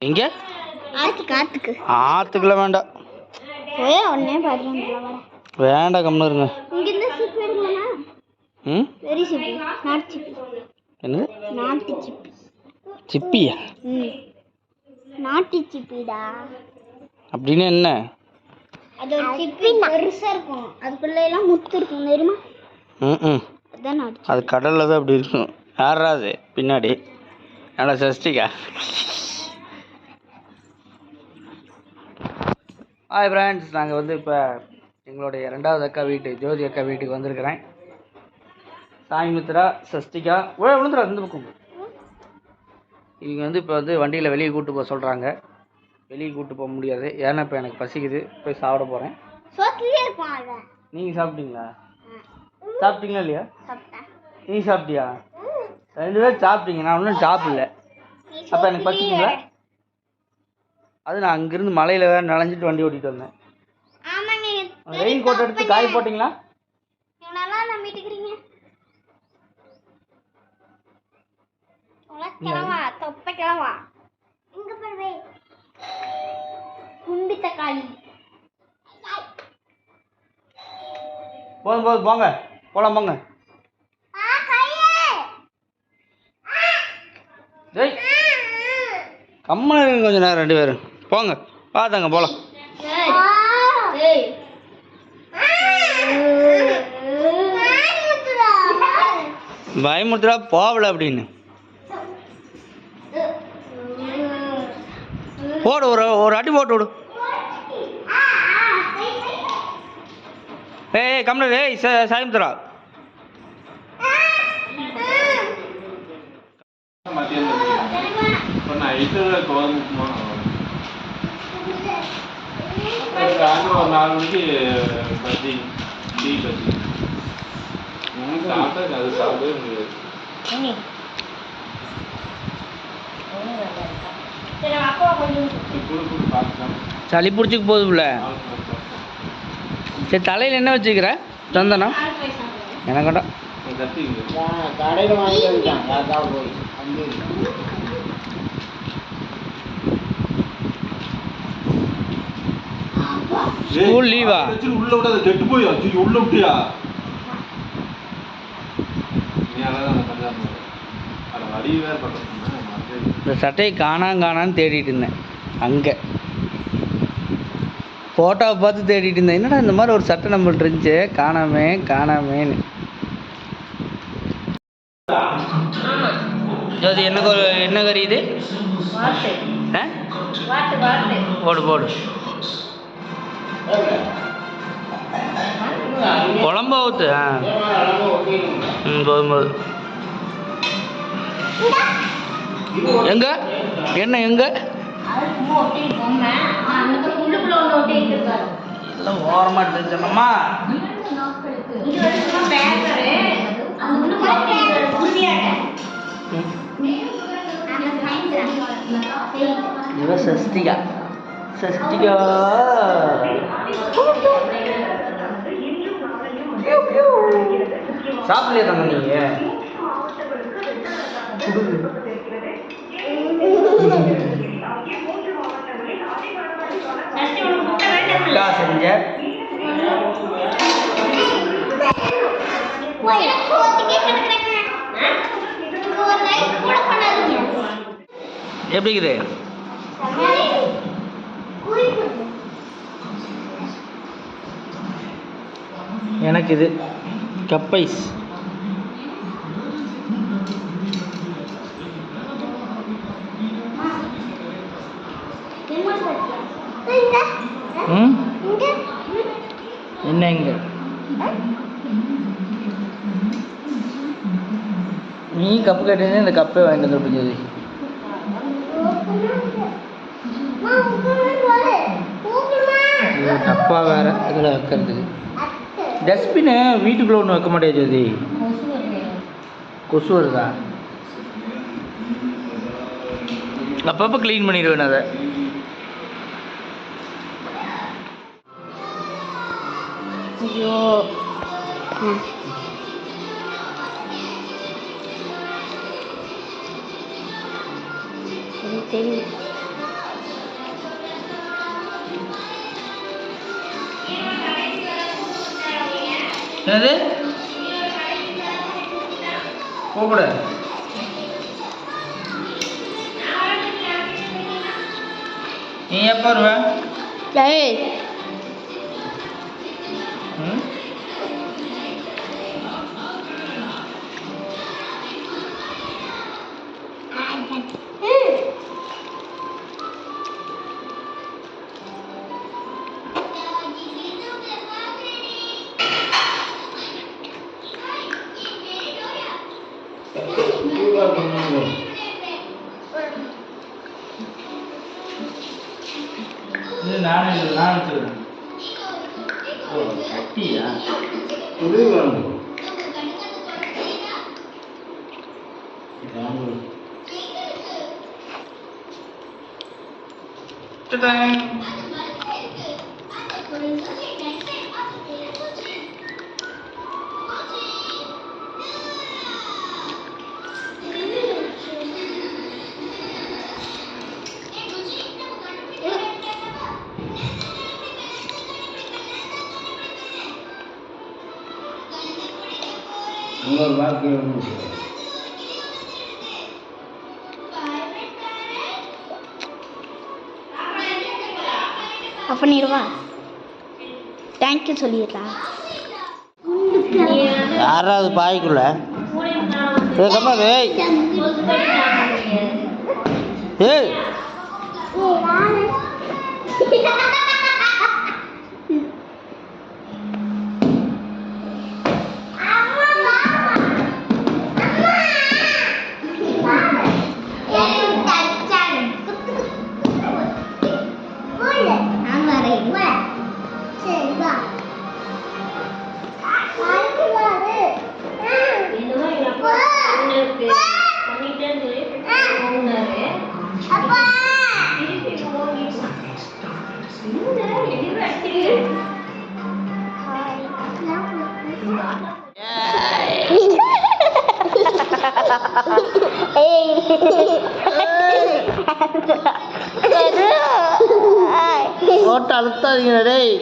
எங்க ஆத்துக்குள்ள வேண்டாம். வேண்டாம் கம்முன்னு இருங்க. என்னது சிப்பியா? நாட்டு சிப்பிடா. அப்படின்னு என்ன? அது ஒரு சிப்பி பெருசா இருக்கும், அதுக்குள்ள எல்லாம் முத்து இருக்கும் தெரியுமா? அதான் நாட்டு. அது கடல்ல தான் அப்படி இருக்கும். யாராது பின்னாடி? நல்லா சஷ்டிகா. ஹாய் ஃப்ரெண்ட்ஸ், நாங்கள் வந்து இப்போ எங்களுடைய 2வது அக்கா வீட்டு ஜோதி அக்கா வீட்டுக்கு வந்திருக்கிறேன். சாய்மித்ரா, சஷ்டிகா விழுந்துடா இந்த பக்கம். இவங்க வந்து இப்போ வந்து வண்டியில் வெளியே கூப்பிட்டு போக சொல்கிறாங்க. வெளியே கூப்பிட்டு போக முடியாது, ஏன்னா இப்போ எனக்கு பசிக்குது, போய் சாப்பிட போகிறேன். நீங்கள் சாப்பிட்டீங்களா? சாப்பிட்டீங்களா இல்லையா? நீ சாப்பிட்டியா? 2 பேரும் சாப்பிட்டீங்க, நான் ஒன்றும் சாப்பிடல. அப்போ எனக்கு பசிக்குங்களா? அது நான் அங்கிருந்து மலையில் வேறு நனைஞ்சிட்டு வண்டி ஓட்டிகிட்டு வந்தேன். ரெயின் கோட் எடுத்து காய் போட்டிங்களா? போதும் போதும் போங்க, போலாம் போங்க. டேய் கம்மன் கொஞ்சம் நேரம் 2 பேரும் போங்க, பார்த்தாங்க போகலாம். பயமுறுத்துறா போகல அப்படின்னு போடு, ஒரு அடி போட்டு விடு. ஏய் கம்னர், ஏய் சாயமுத்துறா. ஒரு 4 மணிக்கு பஜ்ஜி, டீ பஜ்ஜி சாப்பிட்டா அது சாப்பிடவே முடியாது. சளி பிடிச்சிக்கு போதும்ல. சரி, தலையில் என்ன வச்சுக்கிற? சந்தனம் எனக்கண்டா கடையில் வாங்கி ஸ்கூல் லீவா? உள்ள விடாத, கெட்டு போய் உள்ள விட்டியா? இந்த சட்டையை காணான்னு தேடிட்டு இருந்தேன். அங்கே ஃபோட்டோவை பார்த்து தேடிட்டு இருந்தேன். என்னடா இந்த மாதிரி ஒரு சட்டை நம்மள்ட்ட இருந்துச்சு, காணாமேன்னு. ஜோதி என்ன கறி இது? போடு குழம்பு ஊத்து. போதும். எங்க என்ன எங்க எல்லாம் ஓரமா தெரிஞ்சம்மா. இவ சஷ்டிகா சாப்பிடலையா தங்க நீங்க? செஞ்ச எப்படி இருக்குது? எனக்கு இது கப்பைஸ். என்ன எங்க நீ கப்பு கேட்டீங்க, இந்த கப்பே வாங்கிட்டு வந்து விட்டுஞ்சது. டப்பா வேற இதில் வைக்கிறதுக்கு. டஸ்ட்பின்னு வீட்டுக்குள்ளே ஒன்று வைக்க மாட்டேன் ஜோதி. கொசு வருதா? அப்பப்போ க்ளீன் பண்ணிடுவேன் அதை. ஐயோ தெரியும். என்னது கூப்பிடு. நீ எப்போ வருவ? ம் இது நான் வச்சுக்கிறேன். ஓ கட்டியா? இன்னொரு வாக்கு ஆஃப் பண்ணிடுவா. தேங்க்யூ சொல்லிடுறா. யாராவது பாய்க்குள்ள கம்மா ஏய் ஏய் போட்டு அழுத்தாதீங்க டேய்.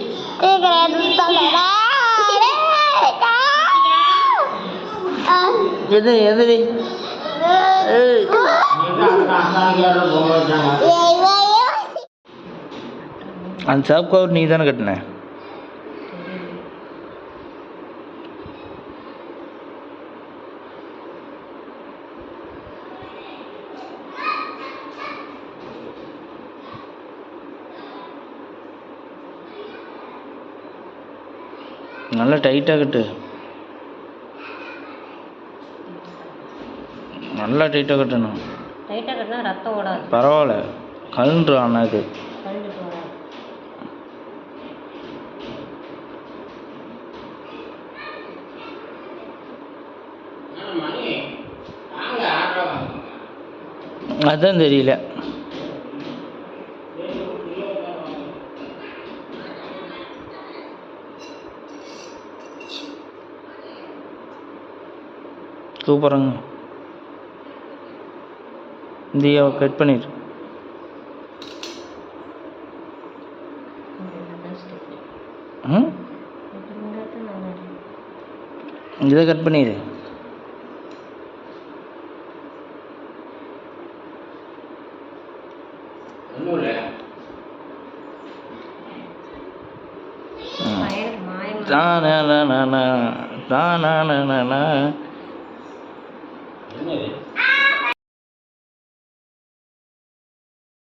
எது எதிரி அந்த சாப் கவர் நீ தானே கட்டின? நல்லா டைட்டாக கட்டு. நல்லா டைட்டாக கட்டணும். டைட்டாக கட்டினா ரத்தம் ஓடாது. பரவாயில்ல கழுன்று ஆனால் இது கழுந்துட்டு வராது. அதுதான் தெரியல. சூப்பராங்க. இந்தியாவை கட் பண்ணிடு. ம் இதை கட் பண்ணிடு. என்னது